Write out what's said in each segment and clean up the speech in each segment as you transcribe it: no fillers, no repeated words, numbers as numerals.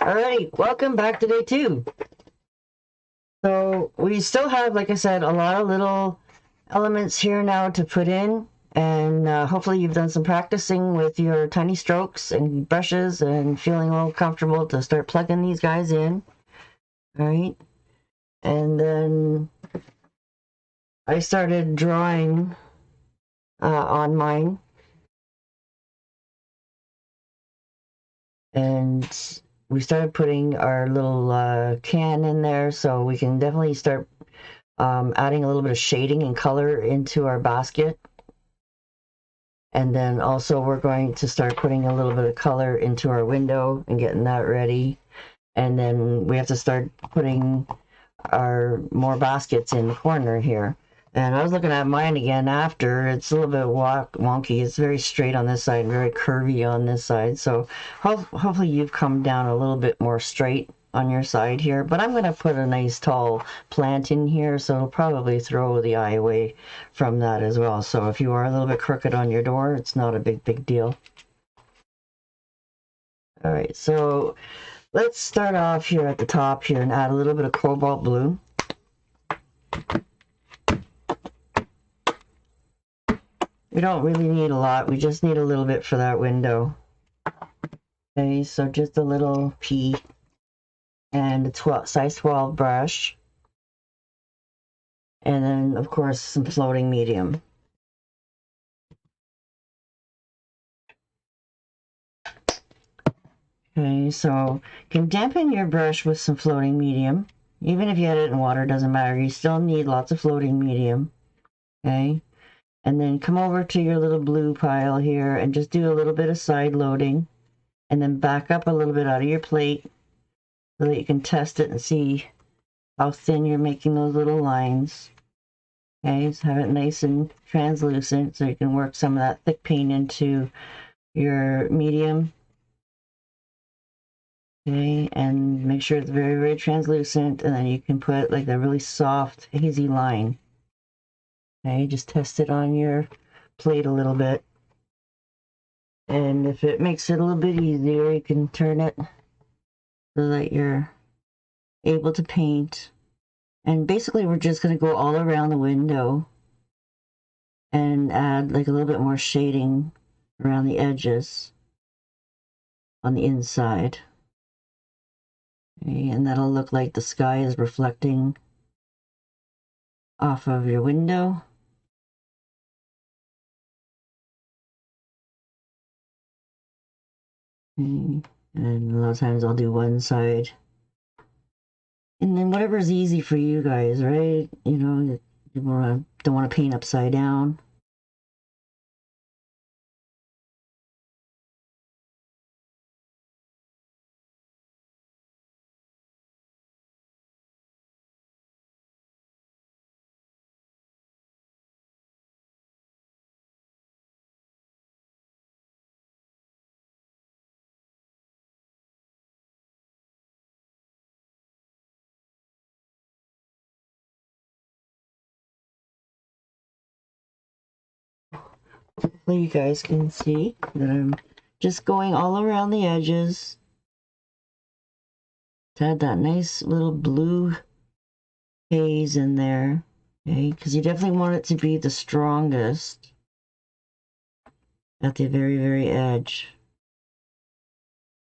Alrighty, welcome back to day 2. So we still have, like I said, a lot of little elements here now to put in, and hopefully you've done some practicing with your tiny strokes and brushes and feeling all comfortable to start plugging these guys in. Alright, and then I started drawing on mine, and we started putting our little can in there, so we can definitely start adding a little bit of shading and color into our basket. And then also we're going to start putting a little bit of color into our window and getting that ready. And then we have to start putting our more baskets in the corner here. And I was looking at mine again after. It's a little bit wonky. It's very straight on this side, very curvy on this side. So hopefully you've come down a little bit more straight on your side here. But I'm going to put a nice tall plant in here, so it'll probably throw the eye away from that as well. So if you are a little bit crooked on your door, it's not a big deal. All right, so let's start off here at the top here and add a little bit of cobalt blue. We don't really need a lot. We just need a little bit for that window. Okay, so just a little pea and a size 12 brush. And then, of course, some floating medium. Okay, so you can dampen your brush with some floating medium. Even if you had it in water, doesn't matter. You still need lots of floating medium. Okay, and then come over to your little blue pile here and just do a little bit of side loading. And then back up a little bit out of your plate so that you can test it and see how thin you're making those little lines. Okay, so have it nice and translucent so you can work some of that thick paint into your medium. Okay, and make sure it's very translucent, and then you can put like a really soft, hazy line. Okay, just test it on your plate a little bit. And if it makes it a little bit easier, you can turn it so that you're able to paint. And basically we're just going to go all around the window and add like a little bit more shading around the edges on the inside. Okay, and that'll look like the sky is reflecting off of your window. Okay, and a lot of times I'll do one side. And then whatever's easy for you guys, right? You know, you don't want to paint upside down. Hopefully you guys can see that I'm just going all around the edges to add that nice little blue haze in there. Okay, because you definitely want it to be the strongest at the very edge.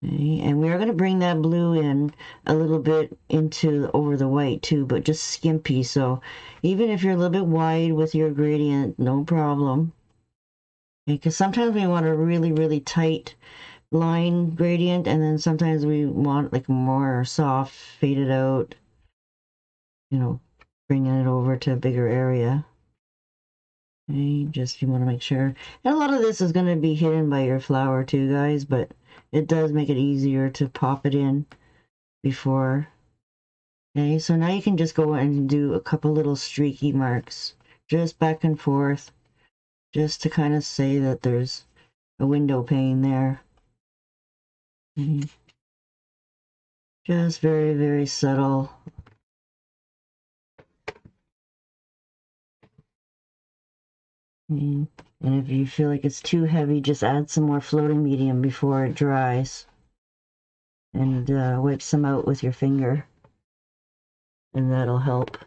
Okay, and we are going to bring that blue in a little bit into over the white too, but just skimpy. So even if you're a little bit wide with your gradient, no problem. Because sometimes we want a really tight line gradient, and then sometimes we want like more soft, faded out, you know, bringing it over to a bigger area. Okay, just you want to make sure. And a lot of this is going to be hidden by your flower too, guys, but it does make it easier to pop it in before. Okay, so now you can just go and do a couple little streaky marks, just back and forth, just to kind of say that there's a window pane there. Just very subtle. And if you feel like it's too heavy, just add some more floating medium before it dries. and wipe some out with your finger, and that'll help.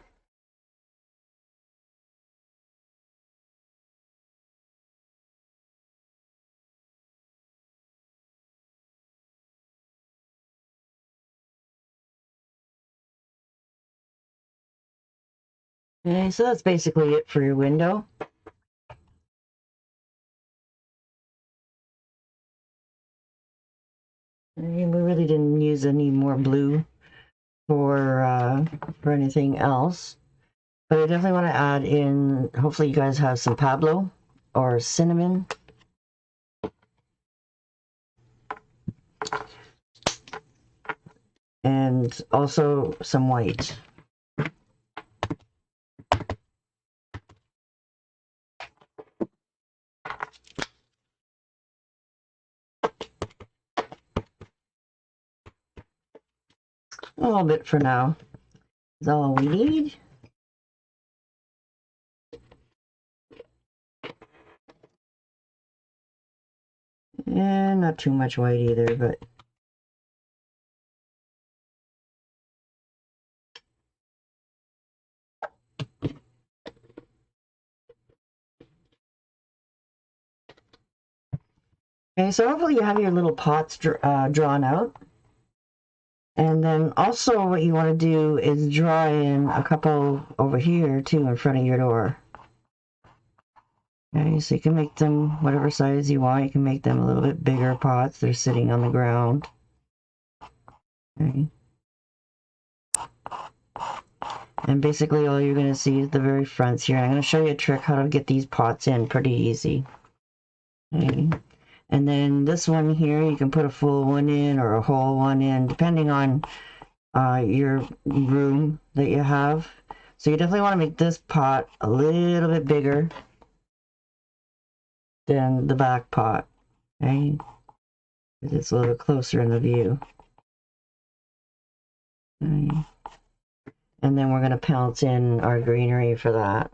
Okay, so that's basically it for your window. We really didn't use any more blue for anything else. But I definitely want to add in, hopefully you guys have some Pablo or cinnamon. And also some white. A little bit for now is all we need. And not too much white either, but okay, so hopefully you have your little pots drawn out. And then also what you want to do is draw in a couple over here too in front of your door. Okay, so you can make them whatever size you want. You can make them a little bit bigger pots. They're sitting on the ground. Okay. And basically all you're going to see is the very fronts here. I'm going to show you a trick how to get these pots in pretty easy. Okay. And then this one here, you can put a full one in or a whole one in, depending on your room that you have. So you definitely want to make this pot a little bit bigger than the back pot. Okay. It's a little closer in the view. Okay. And then we're going to pounce in our greenery for that.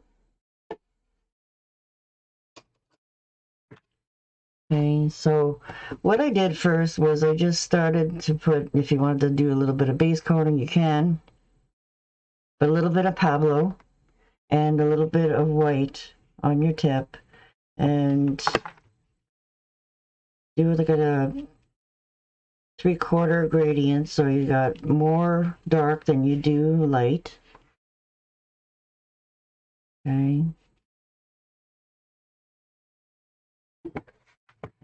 Okay, so what I did first was I just started to put, if you wanted to do a little bit of base coating, you can. But a little bit of Pablo and a little bit of white on your tip. And do like a 3/4 gradient, so you got more dark than you do light. Okay.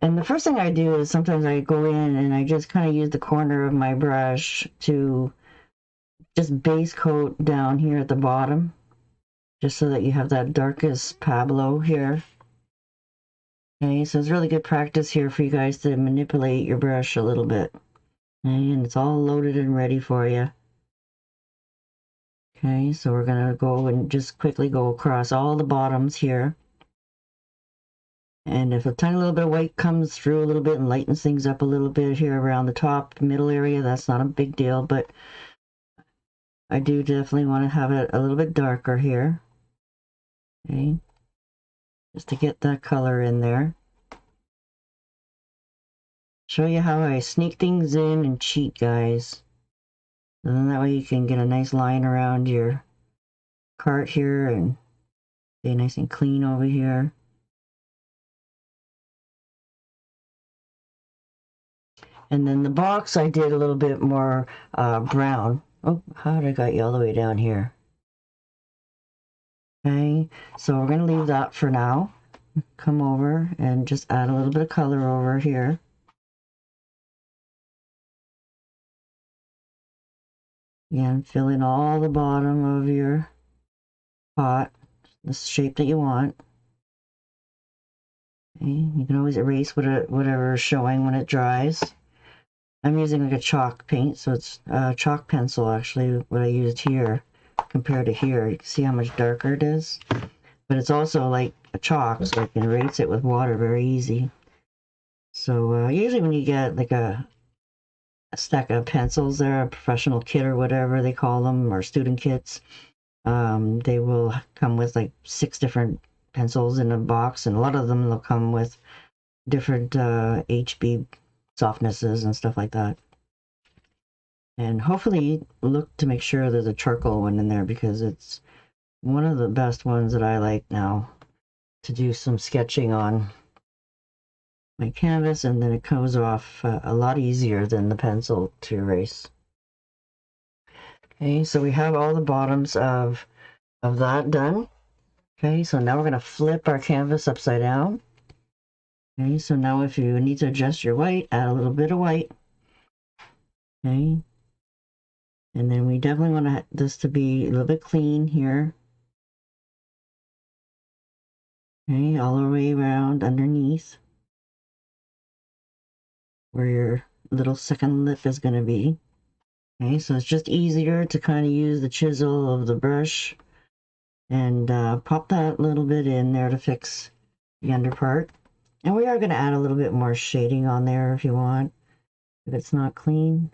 And the first thing I do is sometimes I go in and I just kind of use the corner of my brush to just base coat down here at the bottom, just so that you have that darkest Pablo here. Okay, so it's really good practice here for you guys to manipulate your brush a little bit. Okay, and it's all loaded and ready for you. Okay, so we're gonna go and just quickly go across all the bottoms here. And if a tiny little bit of white comes through a little bit and lightens things up a little bit here around the top middle area, that's not a big deal, but I do definitely want to have it a little bit darker here. Okay, just to get that color in there. Show you how I sneak things in and cheat, guys. And then that way you can get a nice line around your cart here and stay nice and clean over here. And then the box, I did a little bit more brown. Oh, how did I got you all the way down here? Okay, so we're going to leave that for now. Come over and just add a little bit of color over here. Again, fill in all the bottom of your pot, the shape that you want. Okay, you can always erase whatever is showing when it dries. I'm using like a chalk paint, so it's chalk pencil actually, what I used here compared to here. You can see how much darker it is. But it's also like a chalk, so I can erase it with water very easy. So usually when you get like a stack of pencils there, a professional kit or whatever they call them, or student kits, they will come with like 6 different pencils in a box, and a lot of them will come with different HB softnesses and stuff like that. And hopefully look to make sure there's a charcoal one in there, because it's one of the best ones that I like now to do some sketching on my canvas, and then it comes off a lot easier than the pencil to erase. Okay, so we have all the bottoms of that done. Okay, so now we're going to flip our canvas upside down. Okay, so now if you need to adjust your white, add a little bit of white. Okay, and then we definitely want this to be a little bit clean here. Okay, all the way around underneath where your little second lip is going to be. Okay, so it's just easier to kind of use the chisel of the brush and pop that little bit in there to fix the under part. And we are going to add a little bit more shading on there if you want, if it's not clean.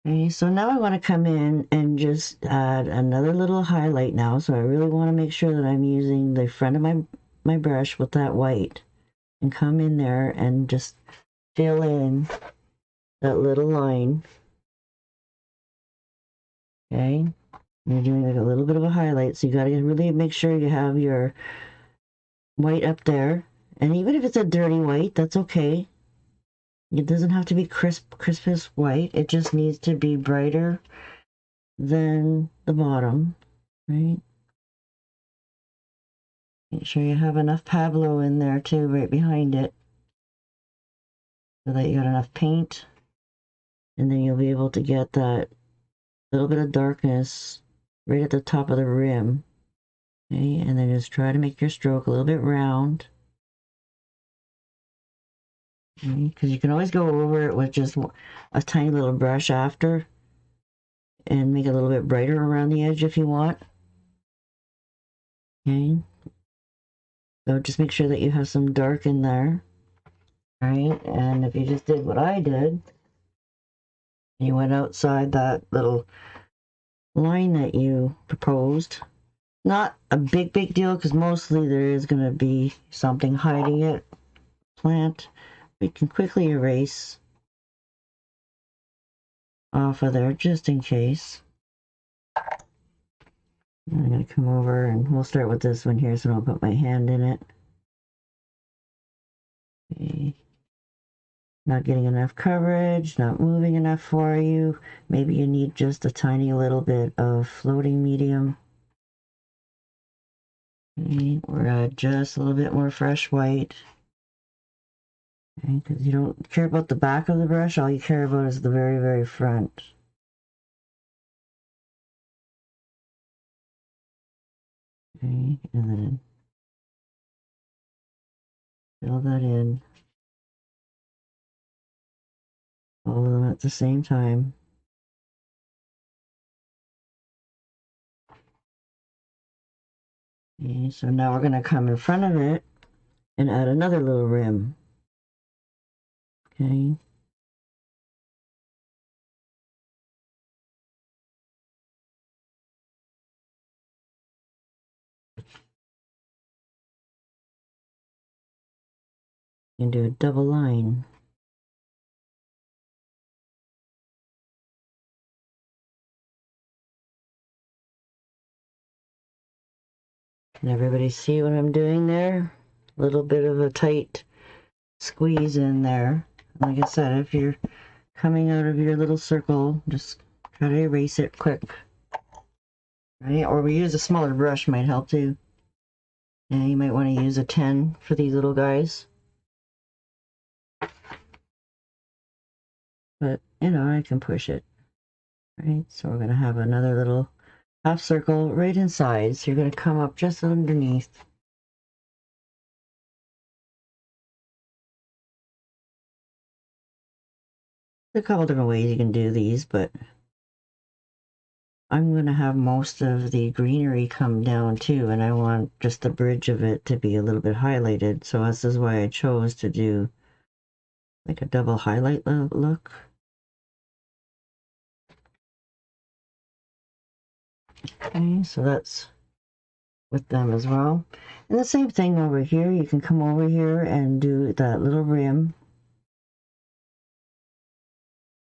Okay, so now I want to come in and just add another little highlight now. So I really want to make sure that I'm using the front of my brush with that white, and come in there and just fill in that little line. Okay, you're doing like a little bit of a highlight, so you got to really make sure you have your white up there. And even if it's a dirty white, that's okay. It doesn't have to be crispest white. It just needs to be brighter than the bottom, right? Make sure you have enough Pablo in there too, right behind it, so that you got enough paint. And then you'll be able to get that little bit of darkness right at the top of the rim. Okay, and then just try to make your stroke a little bit round. Okay, because you can always go over it with just a tiny little brush after and make it a little bit brighter around the edge if you want. Okay, so just make sure that you have some dark in there. All right, and if you just did what I did, you went outside that little line that you proposed, not a big deal, because mostly there is going to be something hiding it, plant. We can quickly erase off of there just in case. I'm going to come over and we'll start with this one here, so I'll put my hand in it. Okay. Not getting enough coverage, not moving enough for you. Maybe you need just a tiny little bit of floating medium. Okay, we're at just a little bit more fresh white. Okay, because you don't care about the back of the brush, all you care about is the very front. Okay, and then fill that in. All of them at the same time. Okay, so now we're going to come in front of it and add another little rim. Okay. And do a double line. Can everybody see what I'm doing there? A little bit of a tight squeeze in there. Like I said, if you're coming out of your little circle, just try to erase it quick. Right? Or we use a smaller brush might help too. Yeah, you might want to use a 10 for these little guys. But, you know, I can push it. Right? So we're going to have another little half circle right inside. So you're going to come up just underneath. There's a couple different ways you can do these, but I'm going to have most of the greenery come down too, and I want just the bridge of it to be a little bit highlighted. So this is why I chose to do like a double highlight look. Okay, so that's with them as well. And the same thing over here, you can come over here and do that little rim.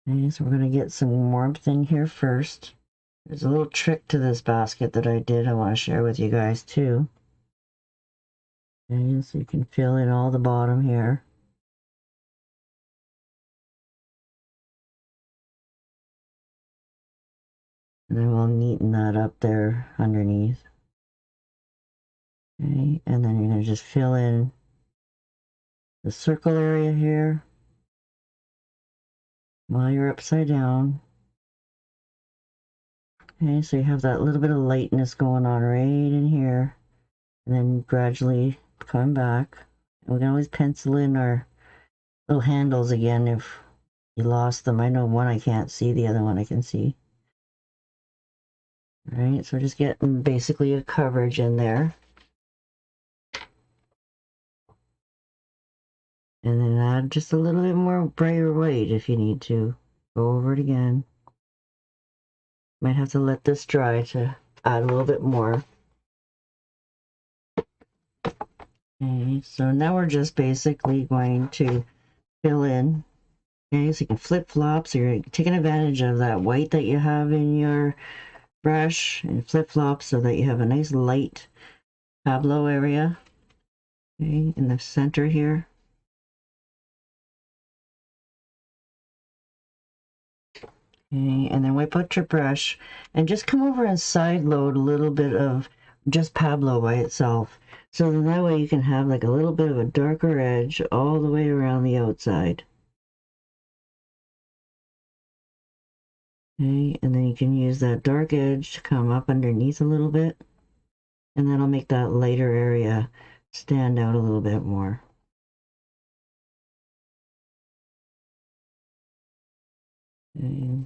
Okay, so we're going to get some warmth in here first. There's a little trick to this basket that I did I want to share with you guys too. Okay, so you can fill in all the bottom here. And then we'll neaten that up there underneath. Okay, and then you're going to just fill in the circle area here while you're upside down. Okay, so you have that little bit of lightness going on right in here. And then gradually come back. And we can always pencil in our little handles again if you lost them. I know one I can't see, the other one I can see. All right, so we're just getting basically a coverage in there. And then add just a little bit more brighter white if you need to. Go over it again. Might have to let this dry to add a little bit more. Okay, so now we're just basically going to fill in. Okay, so you can flip-flop, so you're taking advantage of that white that you have in your brush and flip-flop so that you have a nice light tableau area. Okay, in the center here. Okay, and then wipe out your brush and just come over and side load a little bit of just Pablo by itself. So then that way you can have like a little bit of a darker edge all the way around the outside. Okay, and then you can use that dark edge to come up underneath a little bit. And that'll make that lighter area stand out a little bit more. Okay.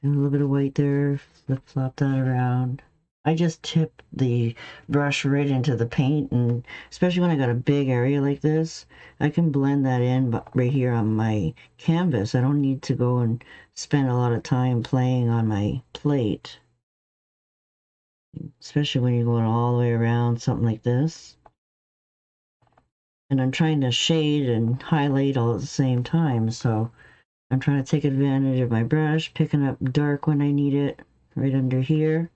Got a little bit of white there, flip-flop that around. I just tip the brush right into the paint, and especially when I got a big area like this, I can blend that in right here on my canvas. I don't need to go and spend a lot of time playing on my plate, especially when you're going all the way around something like this. And I'm trying to shade and highlight all at the same time, so I'm trying to take advantage of my brush, picking up dark when I need it, right under here.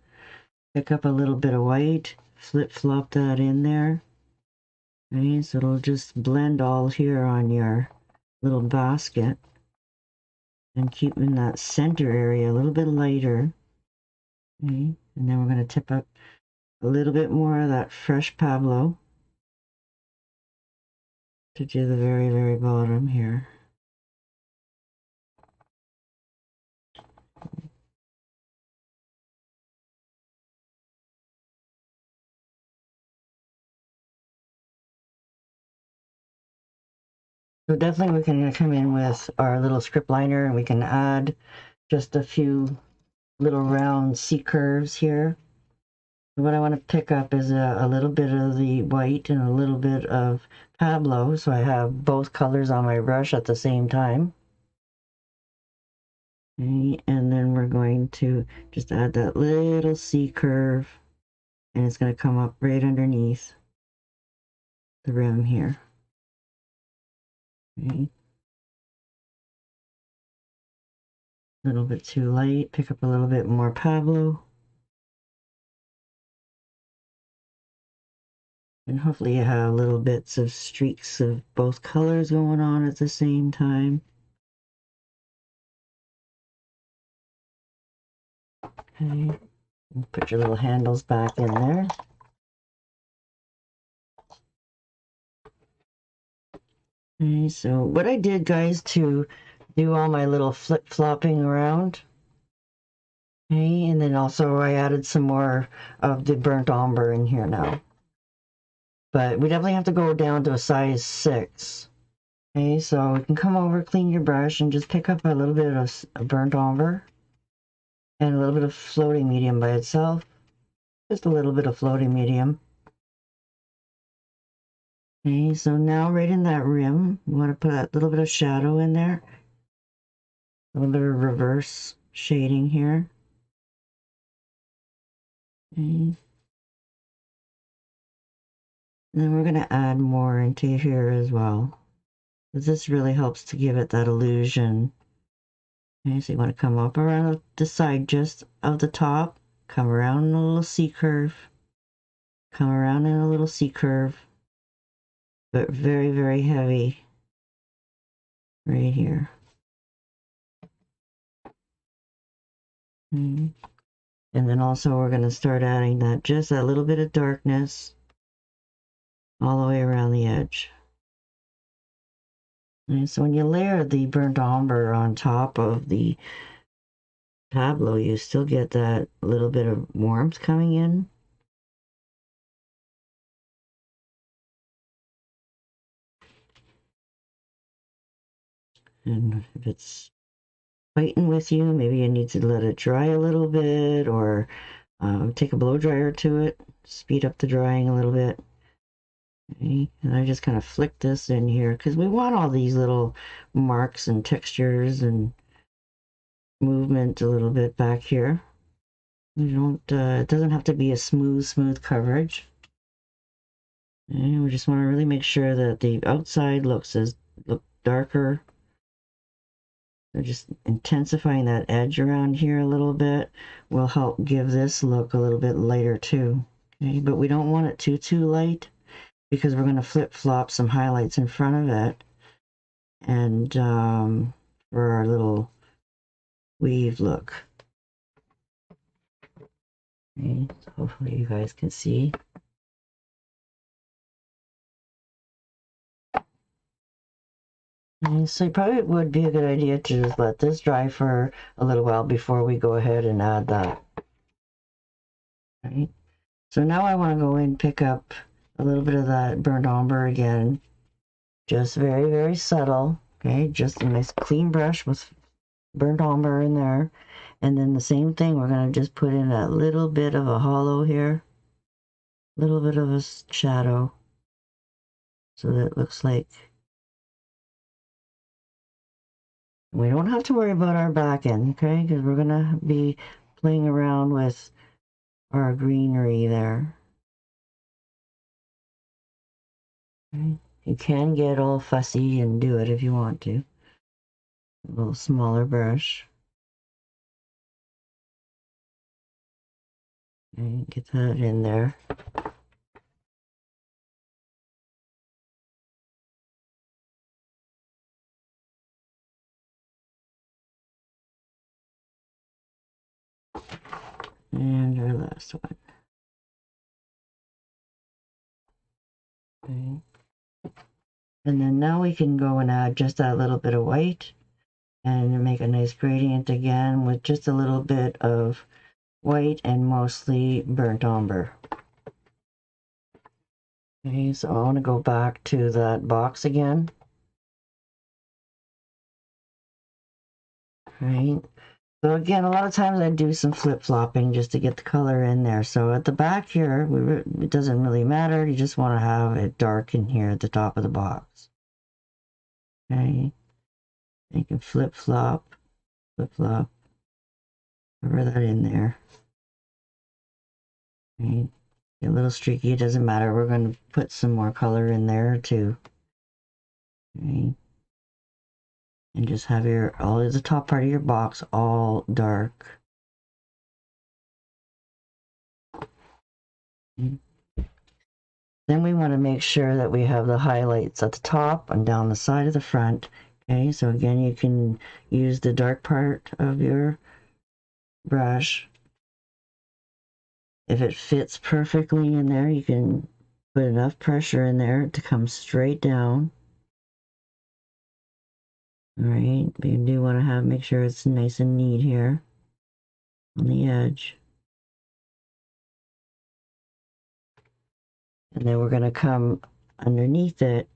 Pick up a little bit of white, flip-flop that in there. Okay, so it'll just blend all here on your little basket. And keeping that center area a little bit lighter. Okay, and then we're going to tip up a little bit more of that fresh Pablo to do the very, very bottom here. So definitely we can come in with our little script liner and we can add just a few little round C curves here. What I want to pick up is a little bit of the white and a little bit of Pablo, so I have both colors on my brush at the same time. Okay, and then we're going to just add that little C curve, and it's going to come up right underneath the rim here. Okay. A little bit too light, pick up a little bit more Pablo. And hopefully you have little bits of streaks of both colors going on at the same time. Okay, and put your little handles back in there. Okay, so what I did, guys, to do all my little flip-flopping around, okay, and then also I added some more of the burnt umber in here now. But we definitely have to go down to a size 6. Okay, so you can come over, clean your brush, and just pick up a little bit of burnt umber and a little bit of floating medium by itself. Just a little bit of floating medium. Okay, so now right in that rim, you want to put a little bit of shadow in there. A little bit of reverse shading here. Okay. And then we're going to add more into here as well. This really helps to give it that illusion Okay, so you want to come up around the side just of the top, come around in a little C curve, come around in a little C curve, but very, very heavy right here. And then also we're going to start adding just that little bit of darkness all the way around the edge. And so when you layer the burnt umber on top of the tableau, you still get that little bit of warmth coming in. And if it's fighting with you, maybe you need to let it dry a little bit, or take a blow dryer to it, speed up the drying a little bit. Okay. And I just kind of flick this in here because we want all these little marks and textures and movement a little bit back here. We don't, it doesn't have to be a smooth coverage. And we just want to really make sure that the outside look darker. So just intensifying that edge around here a little bit will help give this look a little bit lighter too. Okay, but we don't want it too light because we're going to flip-flop some highlights in front of it, and for our little weave look. Okay, so hopefully you guys can see. Okay, so probably it would be a good idea to just let this dry for a little while before we go ahead and add that. Right. So now I want to go in and pick up a little bit of that burnt umber again. Just very, very subtle. Okay, just a nice clean brush with burnt umber in there. And then the same thing, we're going to just put in a little bit of a hollow here. A little bit of a shadow. So that it looks like we don't have to worry about our back end, okay? Because we're going to be playing around with our greenery there. Okay. You can get all fussy and do it if you want to. A little smaller brush. Okay, get that in there. And our last one. Okay. And then now we can go and add just that little bit of white and make a nice gradient again with just a little bit of white and mostly burnt umber. Okay, so I want to go back to that box again. Right. So again, a lot of times I do some flip-flopping just to get the color in there. So at the back here, it doesn't really matter. You just want to have it dark in here at the top of the box. Okay. You can flip-flop, cover that in there. Okay. A little streaky, it doesn't matter. We're going to put some more color in there too. Okay. And just have all of the top part of your box all dark. Okay. Then we want to make sure that we have the highlights at the top and down the side of the front. Okay, so again, you can use the dark part of your brush. If it fits perfectly in there, you can put enough pressure in there to come straight down. All right, but you do want to make sure it's nice and neat here on the edge. And then we're going to come underneath it.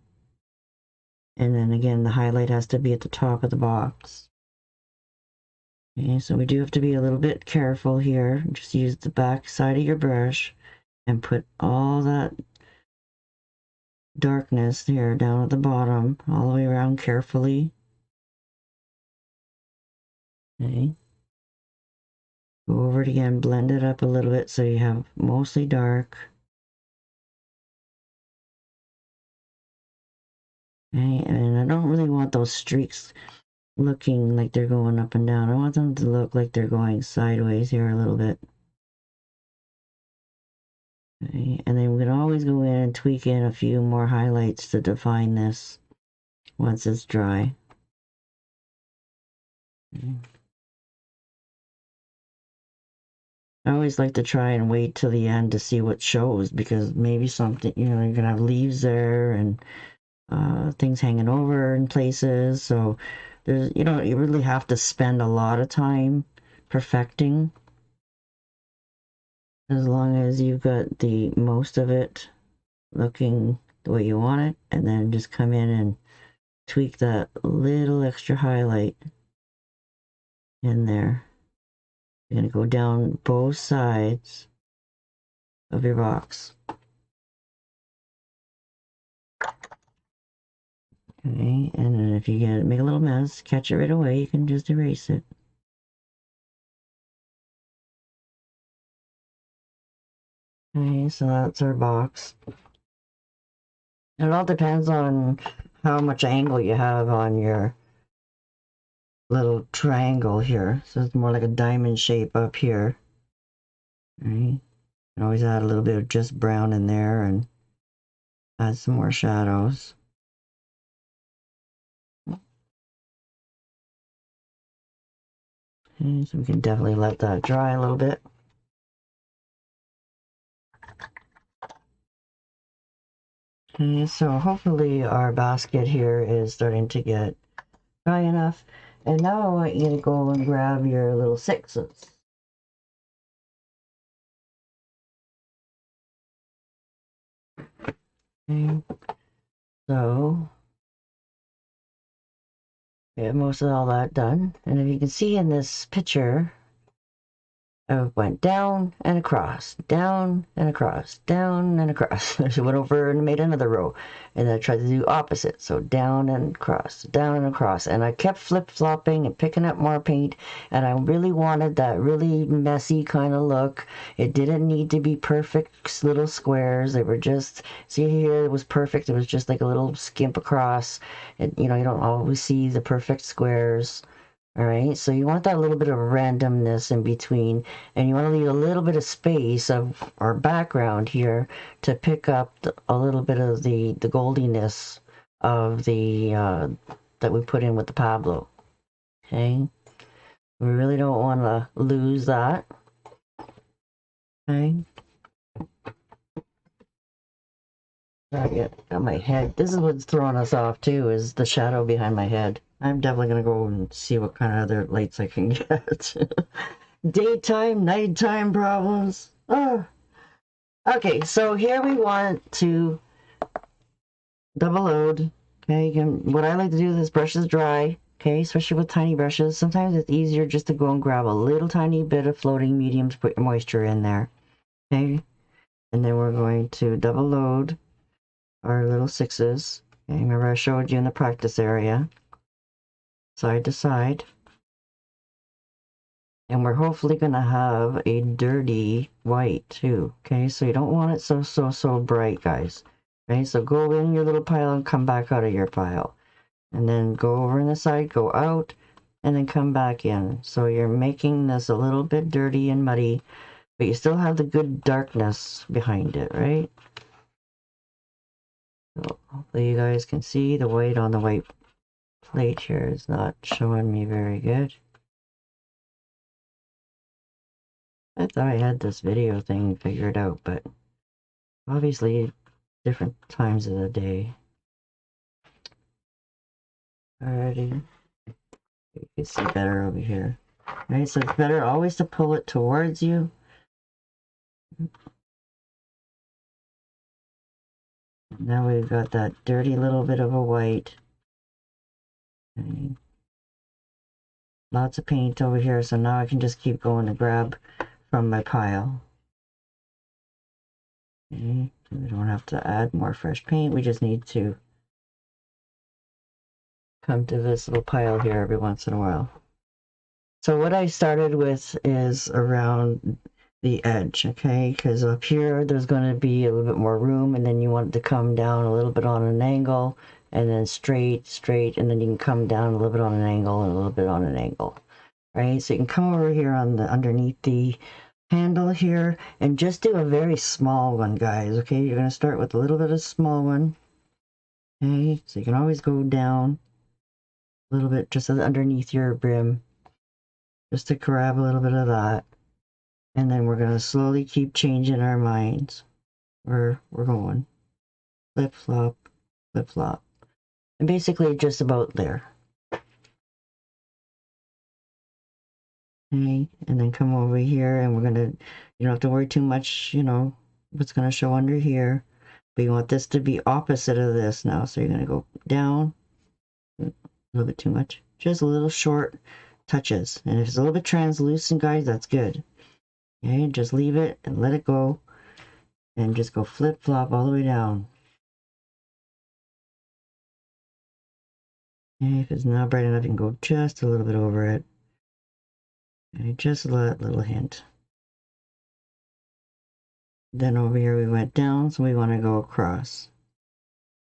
And then again, the highlight has to be at the top of the box. Okay, so we do have to be a little bit careful here. Just use the back side of your brush and put all that darkness here down at the bottom, all the way around carefully. Okay. Go over it again, blend it up a little bit so you have mostly dark. Okay, and I don't really want those streaks looking like they're going up and down. I want them to look like they're going sideways here a little bit. Okay, and then we can always go in and tweak in a few more highlights to define this once it's dry. Okay. I always like to try and wait till the end to see what shows, because maybe something, you know, you're gonna have leaves there and things hanging over in places. So there's, you know, you really have to spend a lot of time perfecting, as long as you've got the most of it looking the way you want it, and then just come in and tweak that little extra highlight in there. You're going to go down both sides of your box. Okay, and then if you make a little mess, catch it right away, you can just erase it. Okay, so that's our box. It all depends on how much angle you have on your little triangle here. So it's more like a diamond shape up here. Right? You can always add a little bit of just brown in there and add some more shadows. Okay, so we can definitely let that dry a little bit. Okay, so hopefully our basket here is starting to get dry enough. And now I want you to go and grab your little sixes. Okay, so we have most of all that done. And if you can see in this picture, I went down and across, down and across, down and across. She went over and made another row. And then I tried to do opposite. So down and across, down and across. And I kept flip-flopping and picking up more paint. And I really wanted that really messy kind of look. It didn't need to be perfect little squares. They were just, see here, it was perfect. It was just like a little skimp across. And, you know, you don't always see the perfect squares. All right, so you want that little bit of randomness in between, and you want to leave a little bit of space of our background here to pick up a little bit of the goldiness of the that we put in with the Pablo. Okay, we really don't want to lose that. Okay. Got my head. This is what's throwing us off too, is the shadow behind my head. I'm definitely gonna go and see what kind of other lights I can get. Daytime, nighttime problems. Oh. Okay, so here we want to double load. Okay, what I like to do is this brush is dry. Okay, especially with tiny brushes. Sometimes it's easier just to go and grab a little tiny bit of floating medium to put your moisture in there. Okay, and then we're going to double load our little sixes. Okay, remember I showed you in the practice area, side to side. And we're hopefully going to have a dirty white too. Okay, so you don't want it so bright, guys. Okay, so go in your little pile and come back out of your pile. And then go over in the side, go out, and then come back in. So you're making this a little bit dirty and muddy, but you still have the good darkness behind it, right? So hopefully you guys can see the white on the white plate here is not showing me very good. I thought I had this video thing figured out, but obviously different times of the day. Alrighty, you can see better over here. Alright, so it's better always to pull it towards you. Now we've got that dirty little bit of a white. Okay. Lots of paint over here, so now I can just keep going to grab from my pile. Okay. We don't have to add more fresh paint, we just need to come to this little pile here every once in a while. So what I started with is around the edge, okay? Because up here, there's going to be a little bit more room, and then you want it to come down a little bit on an angle and then straight, straight, and then you can come down a little bit on an angle and a little bit on an angle, right? So you can come over here on the underneath the handle here and just do a very small one, guys. Okay, you're going to start with a little bit of small one. Okay, so you can always go down a little bit just underneath your brim, just to grab a little bit of that. And then we're going to slowly keep changing our minds where we're going. Flip flop, flip flop, and basically just about there. Okay, and then come over here, and we're gonna, you don't have to worry too much, you know, what's gonna show under here, but you want this to be opposite of this now, so you're gonna go down, a little bit too much, just a little short touches, and if it's a little bit translucent, guys, that's good. Okay, just leave it and let it go, and just go flip flop all the way down. Okay, if it's not bright enough, you can go just a little bit over it. Okay, just a little hint. Then over here we went down, so we want to go across.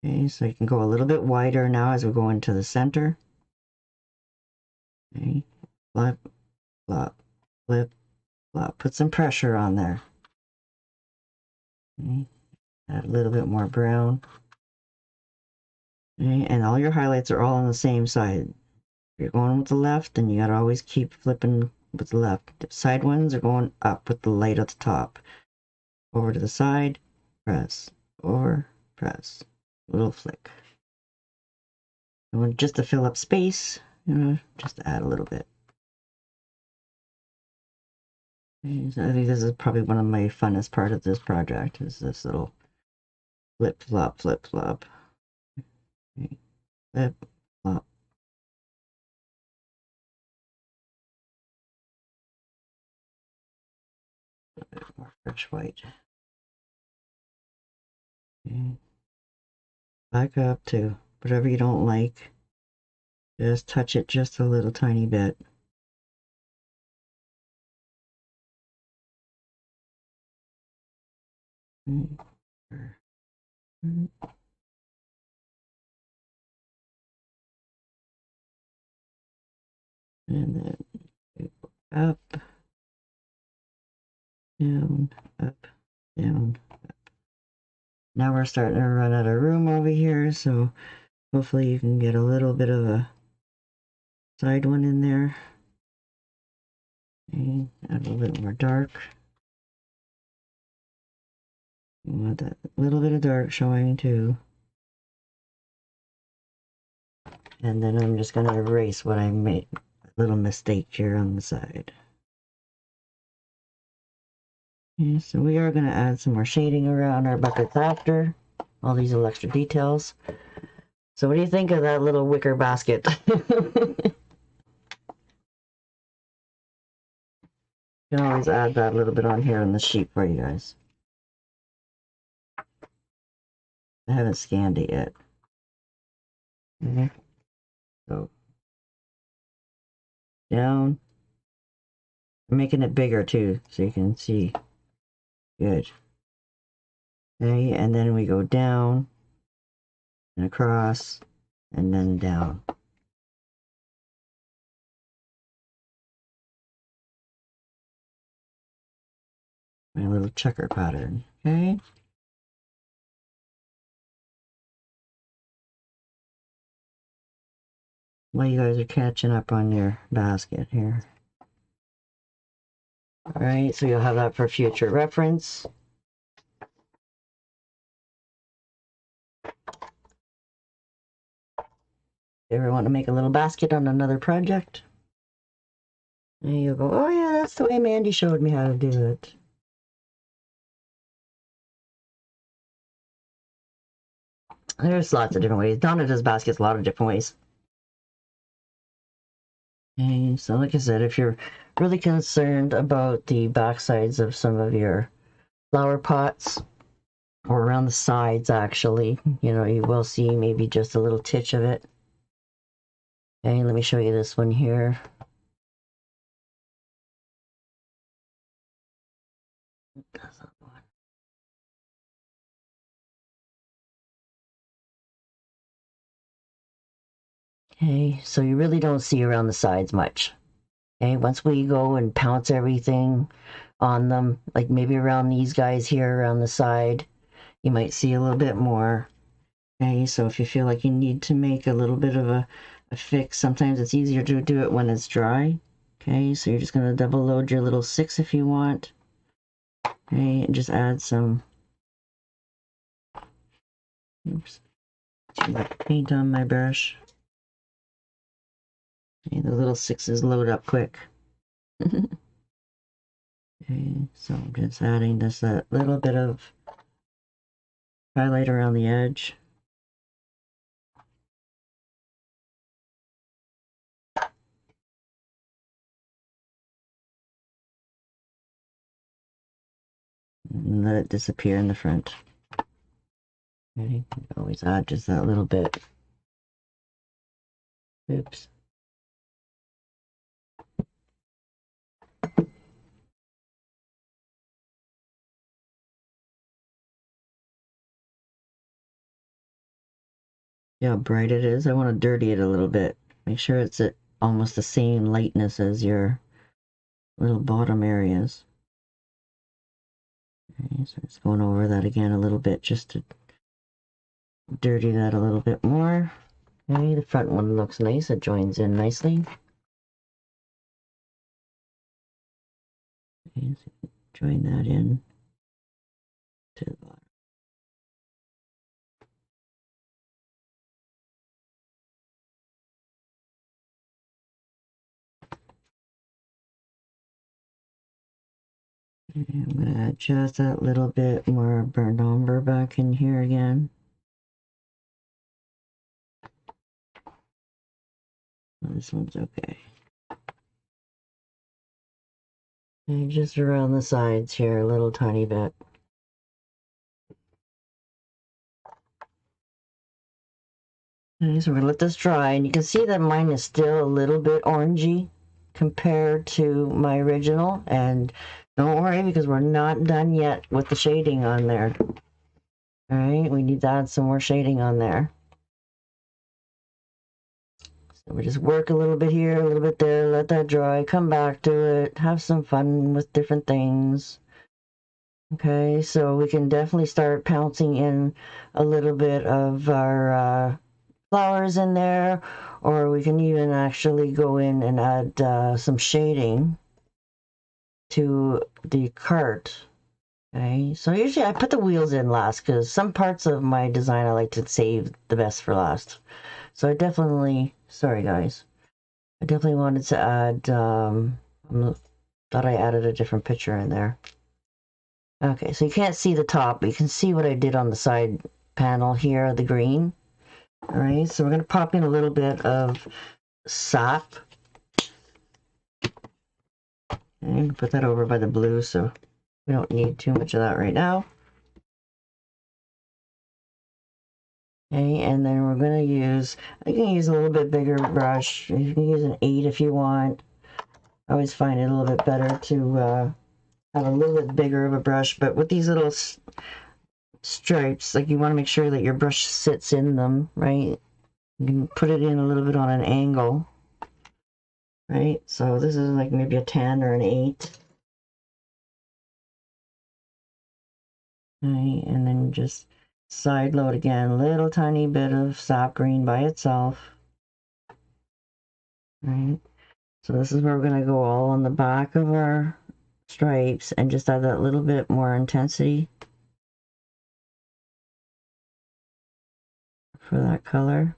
Okay, so you can go a little bit wider now as we go into the center. Okay, flip, flop, flip, flop. Put some pressure on there. Okay, add a little bit more brown. Okay, and all your highlights are all on the same side. If you're going with the left, then you gotta always keep flipping with the left. The side ones are going up with the light at the top. Over to the side, press, over, press, little flick. And just to fill up space, you know, just add a little bit. Okay, so I think this is probably one of my funnest part of this project, is this little flip flop, flip flop. Okay, flip flop. A bit more fresh white. Okay. Back up to whatever you don't like. Just touch it just a little tiny bit. And then up, down, up, down. Now we're starting to run out of room over here, so hopefully you can get a little bit of a side one in there. Okay, add a little bit more dark. You want that little bit of dark showing too. And then I'm just going to erase what I made, a little mistake here on the side. Okay, so we are going to add some more shading around our buckets after all these little extra details. So what do you think of that little wicker basket? You can always add that little bit on here on the sheet for you guys. I haven't scanned it yet. Okay. So down. I'm making it bigger too, so you can see. Good. Okay, and then we go down and across and then down. My little checker pattern. Okay. While you guys are catching up on your basket here. All right, so you'll have that for future reference. Ever want to make a little basket on another project? And you'll go, oh yeah, that's the way Mandy showed me how to do it. There's lots of different ways. Donna does baskets a lot of different ways. Okay, so like I said, if you're really concerned about the back sides of some of your flower pots, or around the sides actually, you know, you will see maybe just a little titch of it. Okay, let me show you this one here. Okay, so you really don't see around the sides much. Okay, once we go and pounce everything on them, like maybe around these guys here, around the side, you might see a little bit more. Okay, so if you feel like you need to make a little bit of a fix, sometimes it's easier to do it when it's dry. Okay, so you're just going to double load your little 6 if you want. Okay, and just add some, oops, too much paint on my brush. Okay, the little 6s load up quick. Okay, so I'm just adding just that little bit of highlight around the edge. And let it disappear in the front. Okay, always add just that little bit. Oops. See how bright it is? I want to dirty it a little bit. Make sure it's at almost the same lightness as your little bottom areas. Okay, so just going over that again a little bit just to dirty that a little bit more. Okay, the front one looks nice. It joins in nicely. Okay, so join that in to the bottom. Okay, I'm going to add just that little bit more burnt umber back in here again. This one's okay. And just around the sides here, a little tiny bit. Okay, so we're gonna let this dry, and you can see that mine is still a little bit orangey compared to my original. And don't worry, because we're not done yet with the shading on there. All right, we need to add some more shading on there. So we just work a little bit here, a little bit there, let that dry, come back to it, have some fun with different things. Okay, so we can definitely start pouncing in a little bit of our flowers in there, or we can even actually go in and add some shading to the cart. Okay, so usually I put the wheels in last because some parts of my design I like to save the best for last. So I definitely, sorry guys, I definitely wanted to add, thought I added a different picture in there. Okay, so you can't see the top, but you can see what I did on the side panel here, the green. All right, so we're going to pop in a little bit of sap. And put that over by the blue, so we don't need too much of that right now. Okay, and then we're going to use, I can use a little bit bigger brush. You can use an 8 if you want. I always find it a little bit better to have a little bit bigger of a brush, but with these little stripes, like you want to make sure that your brush sits in them, right? You can put it in a little bit on an angle, right? So this is like maybe a 10 or an 8. Right, and then just side load again, little tiny bit of sap green by itself. Right, so this is where we're going to go all on the back of our stripes and just add that little bit more intensity for that color.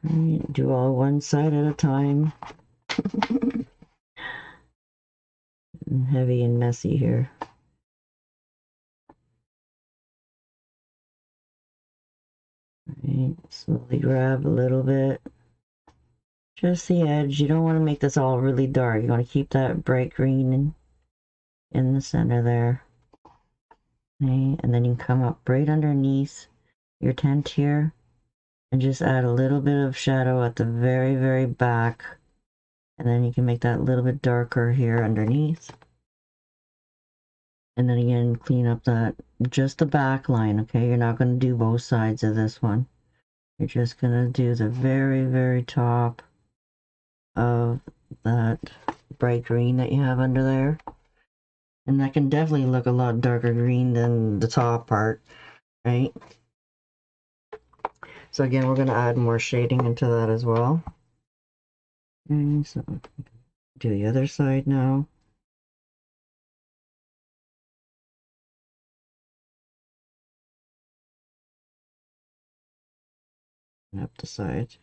Right, do all one side at a time. Heavy and messy here. Right, slowly grab a little bit. Just the edge. You don't want to make this all really dark. You want to keep that bright green in the center there. Okay, and then you can come up right underneath your tent here and just add a little bit of shadow at the very, very back. And then you can make that a little bit darker here underneath. And then again, clean up that, just the back line, okay? You're not going to do both sides of this one. You're just going to do the very, very top of that bright green that you have under there. And that can definitely look a lot darker green than the top part, right? So again, we're going to add more shading into that as well. And so do the other side now. And up the side.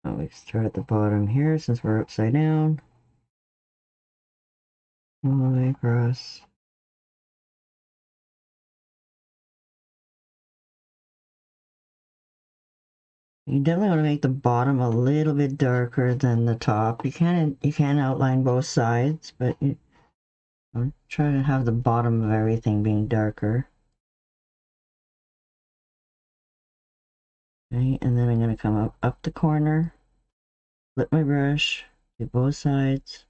Oh, we start at the bottom here since we're upside down. All the way across. You definitely want to make the bottom a little bit darker than the top. You can outline both sides, but I'm trying to have the bottom of everything being darker. Okay, and then I'm going to come up the corner, flip my brush, do both sides.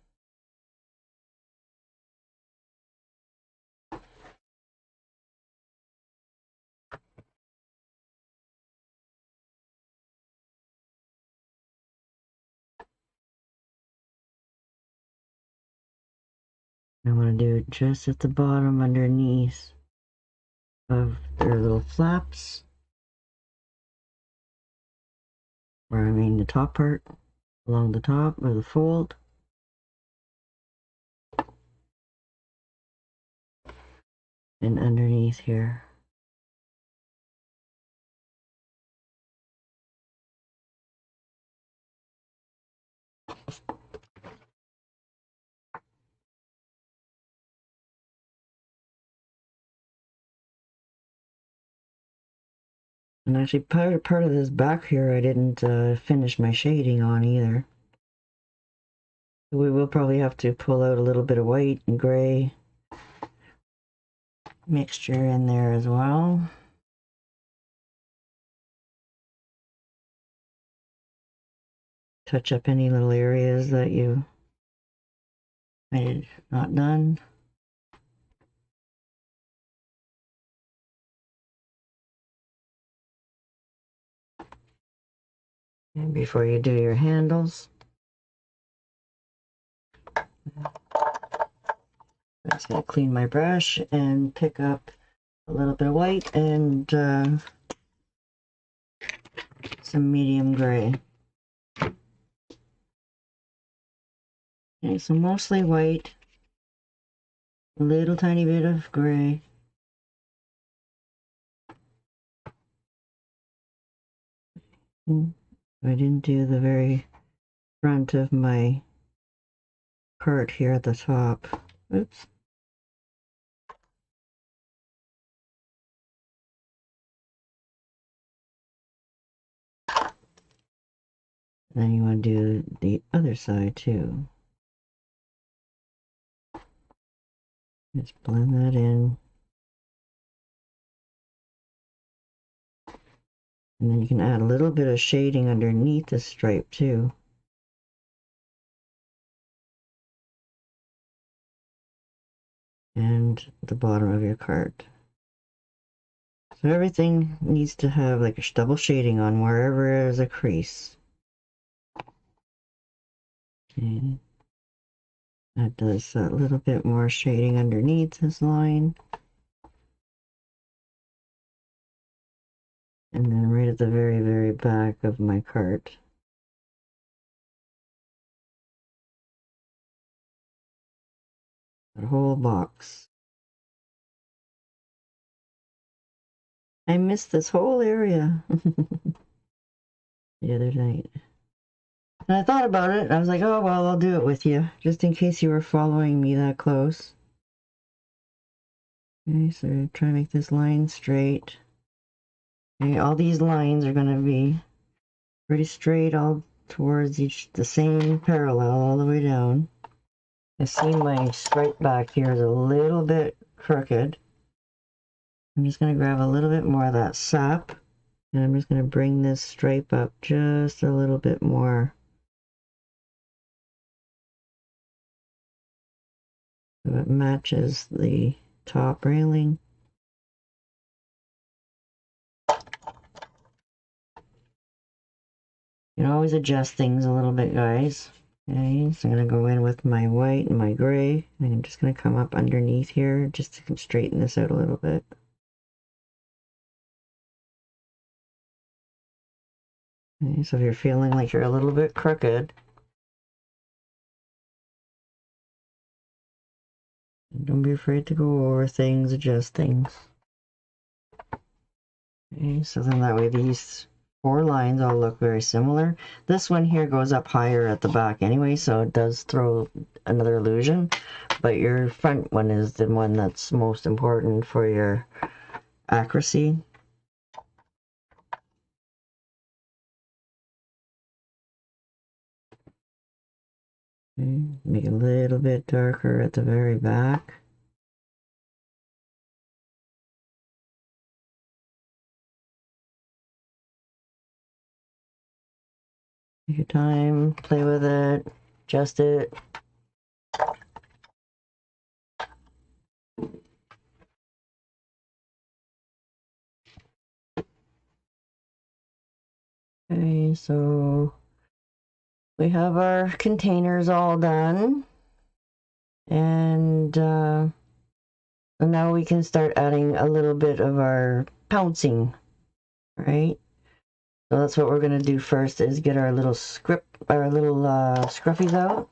I want to do it just at the bottom underneath of their little flaps, where I mean the top part, along the top of the fold. And underneath here. And actually part of this back here I didn't finish my shading on either. We will probably have to pull out a little bit of white and gray mixture in there as well. Touch up any little areas that you might have not done. And before you do your handles. I'm just going to clean my brush and pick up a little bit of white and some medium gray. Okay, so mostly white, a little tiny bit of gray. I didn't do the very front of my cart here at the top. Oops. Then you want to do the other side too. Just blend that in. And then you can add a little bit of shading underneath the stripe too. And the bottom of your cart. So everything needs to have like a double shading on wherever there's a crease. Okay. That does a little bit more shading underneath this line. And then right at the very, very back of my cart. That whole box. I missed this whole area the other night. And I thought about it, and I was like, oh, well, I'll do it with you, just in case you were following me that close. Okay, so try to make this line straight. Okay, all these lines are going to be pretty straight all towards the same parallel all the way down. I see my stripe back here is a little bit crooked. I'm just going to grab a little bit more of that sap, and I'm just going to bring this stripe up just a little bit more. So it matches the top railing. You can always adjust things a little bit, guys. Okay, so I'm going to go in with my white and my gray, and I'm just going to come up underneath here just to straighten this out a little bit. Okay, so if you're feeling like you're a little bit crooked, don't be afraid to go over things, adjust things. Okay, so then that way these 4 lines all look very similar. This one here goes up higher at the back anyway, so it does throw another illusion, but your front one is the one that's most important for your accuracy. Okay, make it a little bit darker at the very back. Take your time, play with it, adjust it. Okay, so we have our containers all done, and now we can start adding a little bit of our pouncing, right? So that's what we're going to do first, is get our little scruffies out.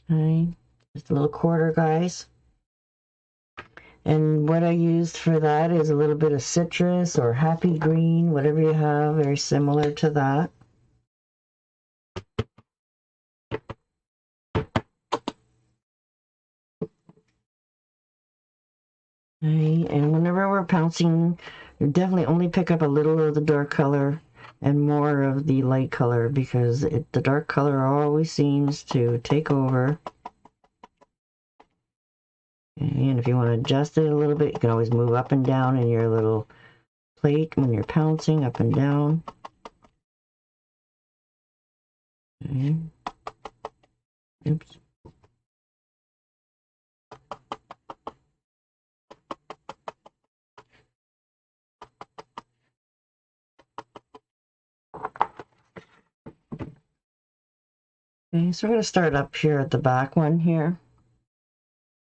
Okay, just a little quarter, guys. And what I used for that is a little bit of citrus or happy green, whatever you have, very similar to that. Okay, and whenever we're pouncing, you definitely only pick up a little of the dark color and more of the light color, because the dark color always seems to take over. And if you want to adjust it a little bit, you can always move up and down in your little plate when you're pouncing, up and down. Okay. Oops. Okay, so we're going to start up here at the back one here.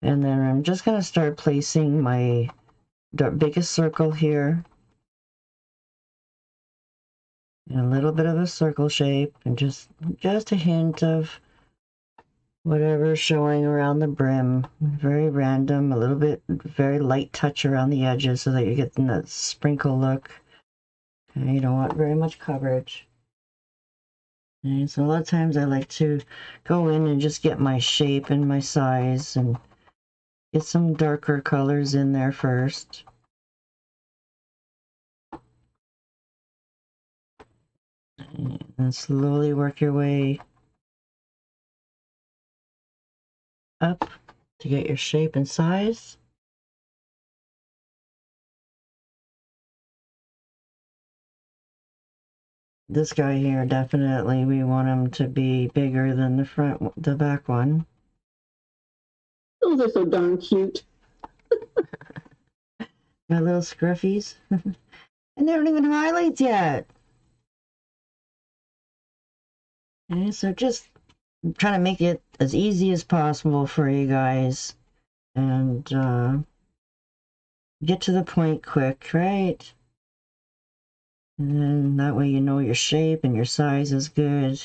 And then I'm just going to start placing my biggest circle here. And a little bit of a circle shape, and just a hint of whatever's showing around the brim. Very random, a little bit, very light touch around the edges so that you're getting that sprinkle look. Okay, you don't want very much coverage. Okay, so a lot of times I like to go in and just get my shape and my size and get some darker colors in there first. And slowly work your way up to get your shape and size. This guy here, definitely we want him to be bigger than the back one. Those are so darn cute. My little scruffies. And they don't even have highlights yet. Okay, so just trying to make it as easy as possible for you guys, and get to the point quick, right? And then that way you know your shape and your size is good.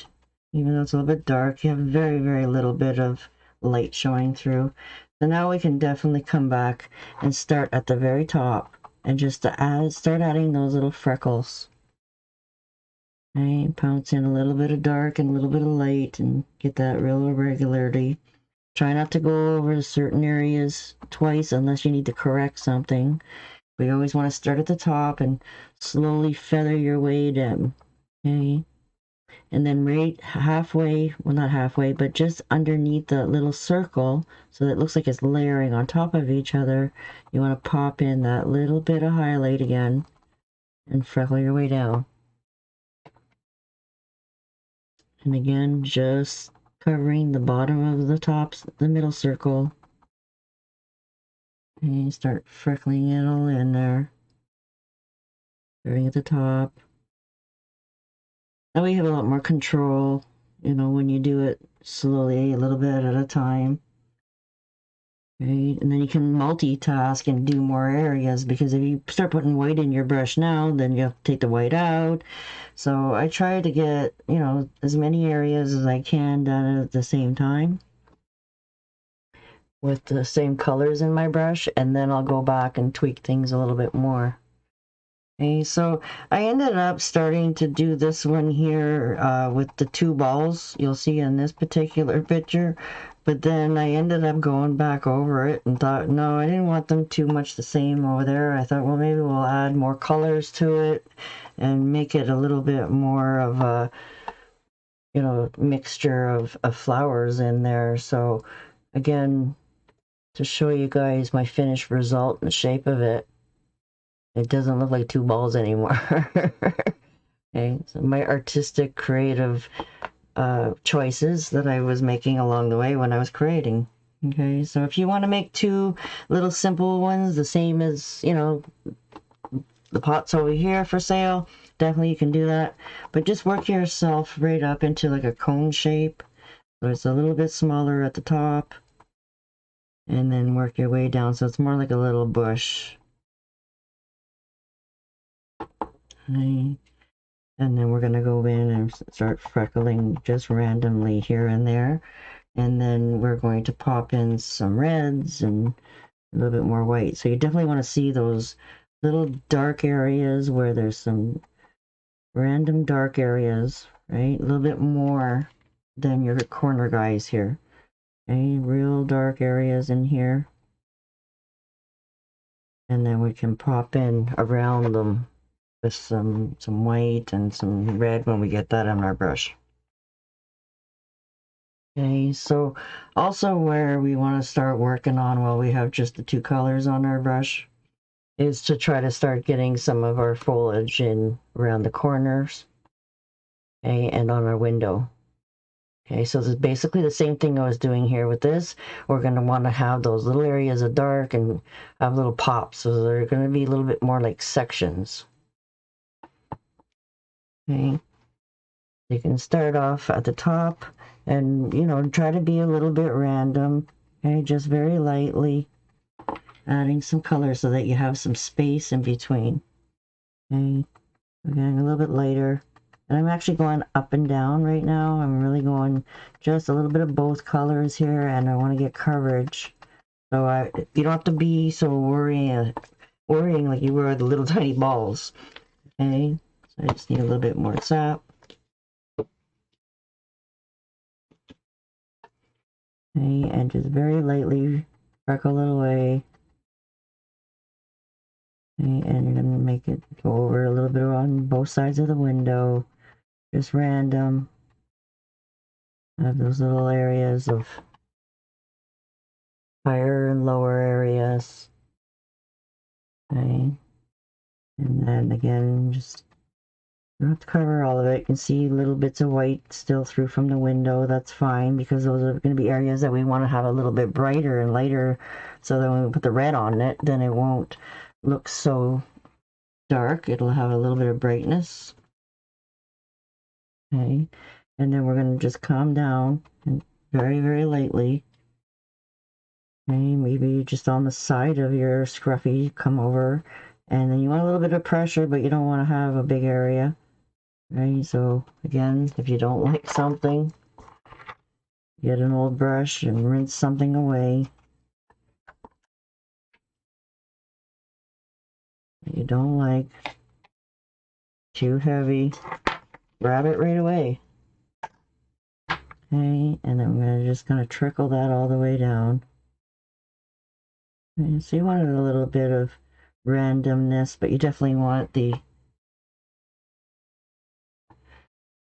Even though it's a little bit dark, you have very, very little bit of light showing through. So now we can definitely come back and start at the very top and just to start adding those little freckles. Right, pounce in a little bit of dark and a little bit of light and get that real irregularity. Try not to go over certain areas twice unless you need to correct something. We always want to start at the top and slowly feather your way down. Okay, and then right halfway, well not halfway, but just underneath the little circle, so that it looks like it's layering on top of each other, you want to pop in that little bit of highlight again and freckle your way down. And again, just covering the bottom of the tops, the middle circle. And start freckling it all in there. Starting at the top. Now we have a lot more control, you know, when you do it slowly, a little bit at a time. Right? And then you can multitask and do more areas, because if you start putting white in your brush now, then you have to take the white out. So I try to get, you know, as many areas as I can done at the same time with the same colors in my brush, and then I'll go back and tweak things a little bit more. Okay, so I ended up starting to do this one here with the two balls you'll see in this particular picture, but then I ended up going back over it and thought, no, I didn't want them too much the same over there. I thought, well, maybe we'll add more colors to it and make it a little bit more of a, you know, mixture of flowers in there. So again, to show you guys my finished result and the shape of it, it doesn't look like two balls anymore. Okay, so my artistic, creative choices that I was making along the way when I was creating. Okay, so if you want to make two little simple ones, the same as, you know, the pots over here for sale, definitely you can do that. But just work yourself right up into like a cone shape. So it's a little bit smaller at the top. And then work your way down so it's more like a little bush. Okay. And then we're going to go in and start freckling just randomly here and there. And then we're going to pop in some reds and a little bit more white. So you definitely want to see those little dark areas where there's some random dark areas, right? A little bit more than your corner guys here. Okay, real dark areas in here. And then we can pop in around them with some white and some red when we get that on our brush. Okay, so also where we want to start working on while we have just the two colors on our brush is to try to start getting some of our foliage in around the corners, okay, and on our window. Okay, so this is basically the same thing I was doing here with this. We're going to want to have those little areas of dark and have little pops, so they're going to be a little bit more like sections. Okay, you can start off at the top and, you know, try to be a little bit random, okay, just very lightly adding some color so that you have some space in between. Okay, again, a little bit lighter. And I'm actually going up and down right now. I'm really going just a little bit of both colors here, and I want to get coverage. So you don't have to be so worrying like you were the little tiny balls. Okay, so I just need a little bit more sap. Okay, and just very lightly freckle it away. Okay, and you're gonna make it go over a little bit on both sides of the window. Just random. Have those little areas of higher and lower areas. Okay. And then again, just you don't have to cover all of it. You can see little bits of white still through from the window. That's fine, because those are going to be areas that we want to have a little bit brighter and lighter, so that when we put the red on it, then it won't look so dark. It'll have a little bit of brightness. Okay. And then we're going to just calm down and very, very lightly. Okay, maybe just on the side of your scruffy, come over, and then you want a little bit of pressure, but you don't want to have a big area. Right, so again, if you don't like something, get an old brush and rinse something away. you don't like. Too heavy. Grab it right away. Okay, and then we're just going to trickle that all the way down. Okay, so you wanted a little bit of randomness, but you definitely want the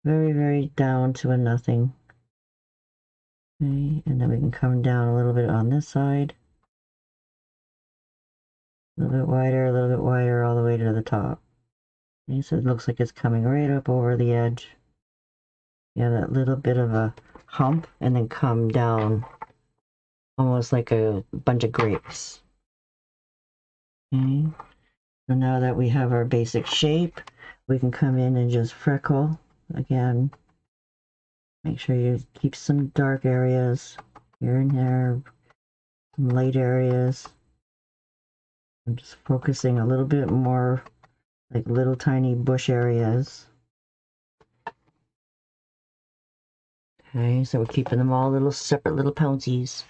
very, very down to a nothing. Okay, and then we can come down a little bit on this side. A little bit wider, all the way to the top. Okay, so it looks like it's coming right up over the edge. Yeah, that little bit of a hump, and then come down almost like a bunch of grapes. Okay, so now that we have our basic shape, we can come in and just freckle again. Make sure you keep some dark areas here and there, some light areas. I'm just focusing a little bit more like little tiny bush areas. Okay, so we're keeping them all little separate little pouncies.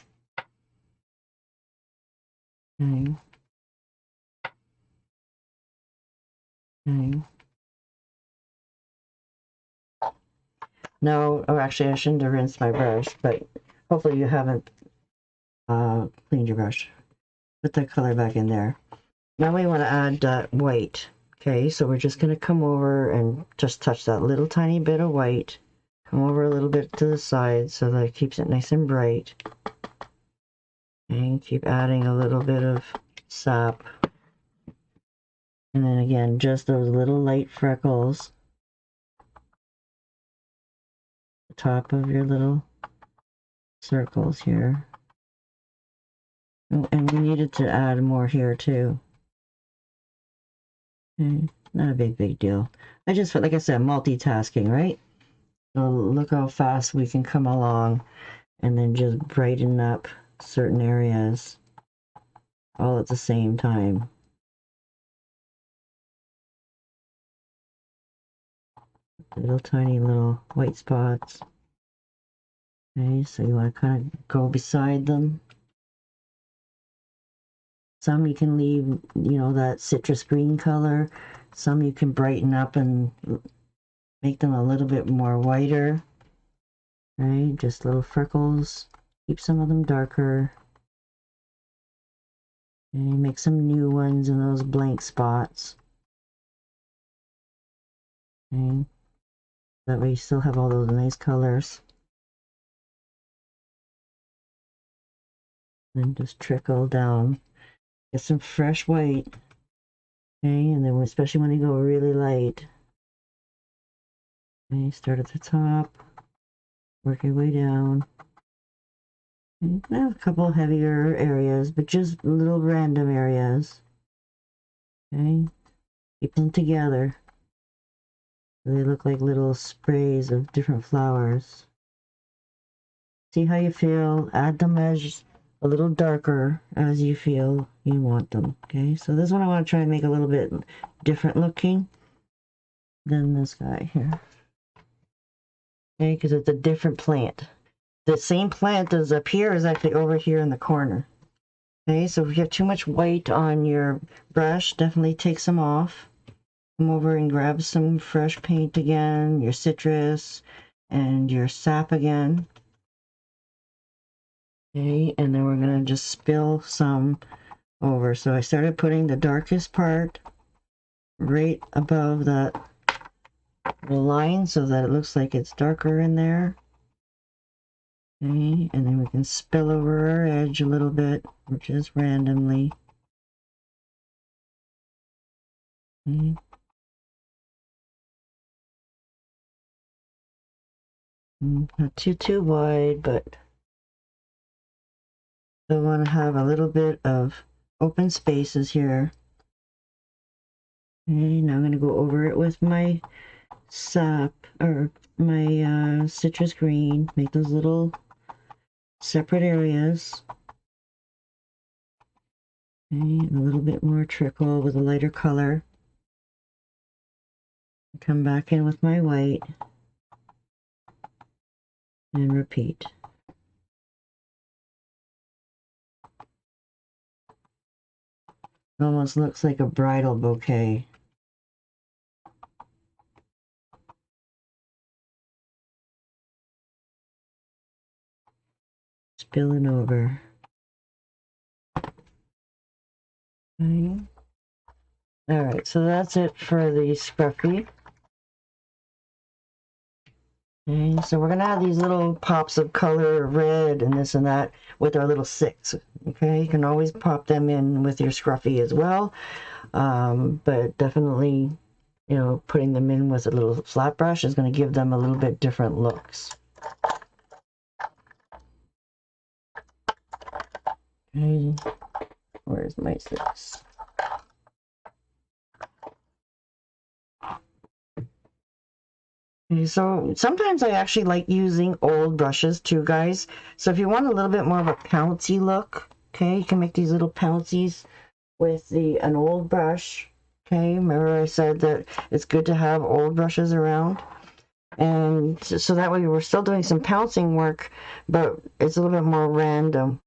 Okay. Okay. No, oh, actually, I shouldn't have rinsed my brush, but hopefully you haven't cleaned your brush. Put that color back in there. Now we want to add that white. Okay, so we're just going to come over and just touch that little tiny bit of white. Come over a little bit to the side so that it keeps it nice and bright. And keep adding a little bit of sap. And then again, just those little light freckles. The top of your little circles here. Oh, and we needed to add more here too. Okay, not a big deal. I just felt, like I said, multitasking, right? So look how fast we can come along and then just brighten up certain areas all at the same time. Little tiny little white spots. Okay, so you want to kind of go beside them. Some you can leave, you know, that citrus green color. Some you can brighten up and make them a little bit more whiter. Right, just little freckles. Keep some of them darker. And make some new ones in those blank spots. Okay. That way you still have all those nice colors. And just trickle down. Get some fresh white. Okay, and then especially when you go really light. Okay, start at the top. Work your way down. Okay, I have a couple heavier areas, but just little random areas. Okay, keep them together. They look like little sprays of different flowers. See how you feel. Add them as a little darker as you feel you want them. Okay, so this one I want to try and make a little bit different looking than this guy here. Okay, because it's a different plant. The same plant as up here is actually over here in the corner. Okay, so if you have too much white on your brush, definitely take some off. Come over and grab some fresh paint again, your citrus and your sap again. Okay, and then we're going to just spill some over. So I started putting the darkest part right above that line so that it looks like it's darker in there. Okay, and then we can spill over our edge a little bit, just randomly. Okay. Not too wide, but I want to have a little bit of open spaces here. Okay, now I'm going to go over it with my sap or my citrus green. Make those little separate areas. Okay, and a little bit more trickle with a lighter color. Come back in with my white and repeat. It almost looks like a bridal bouquet. Spilling over. Okay. All right, so that's it for the Scruffy. Okay, so we're gonna have these little pops of color, red and this and that, with our little 6. Okay, you can always pop them in with your Scruffy as well, but definitely, you know, putting them in with a little flat brush is going to give them a little bit different looks. Okay, where's my 6? Okay, so sometimes I actually like using old brushes too, guys. So if you want a little bit more of a pouncy look, okay, you can make these little pouncies with an old brush. Okay, remember I said that it's good to have old brushes around. And so that way we're still doing some pouncing work, but it's a little bit more random.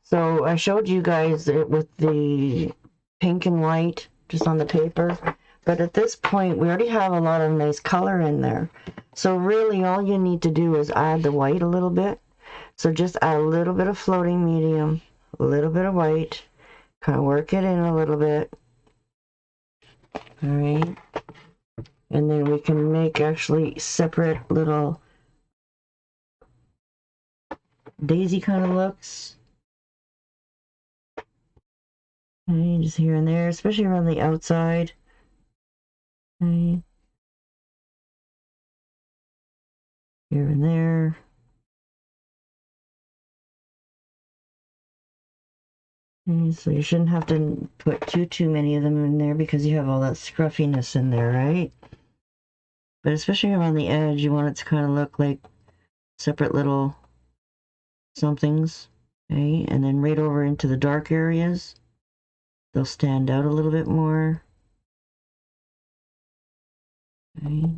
So I showed you guys it with the pink and white just on the paper, but at this point we already have a lot of nice color in there. So really all you need to do is add the white a little bit. So just add a little bit of floating medium, a little bit of white, kind of work it in a little bit. All right. And then we can make actually separate little daisy kind of looks. Okay, just here and there, especially around the outside. Okay. Here and there. Okay, so you shouldn't have to put too many of them in there because you have all that scruffiness in there, right? But especially around the edge, you want it to kind of look like separate little somethings. Okay, and then right over into the dark areas, they'll stand out a little bit more. Okay,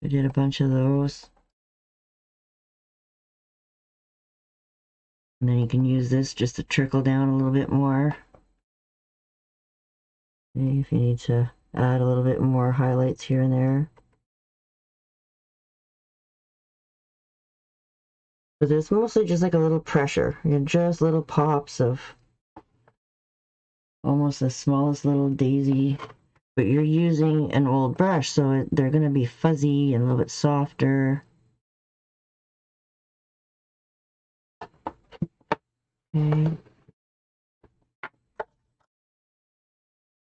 I did a bunch of those. And then you can use this just to trickle down a little bit more. Okay, if you need to add a little bit more highlights here and there. But it's mostly just like a little pressure, you know, just little pops of almost the smallest little daisy. But you're using an old brush, so they're going to be fuzzy and a little bit softer. Okay.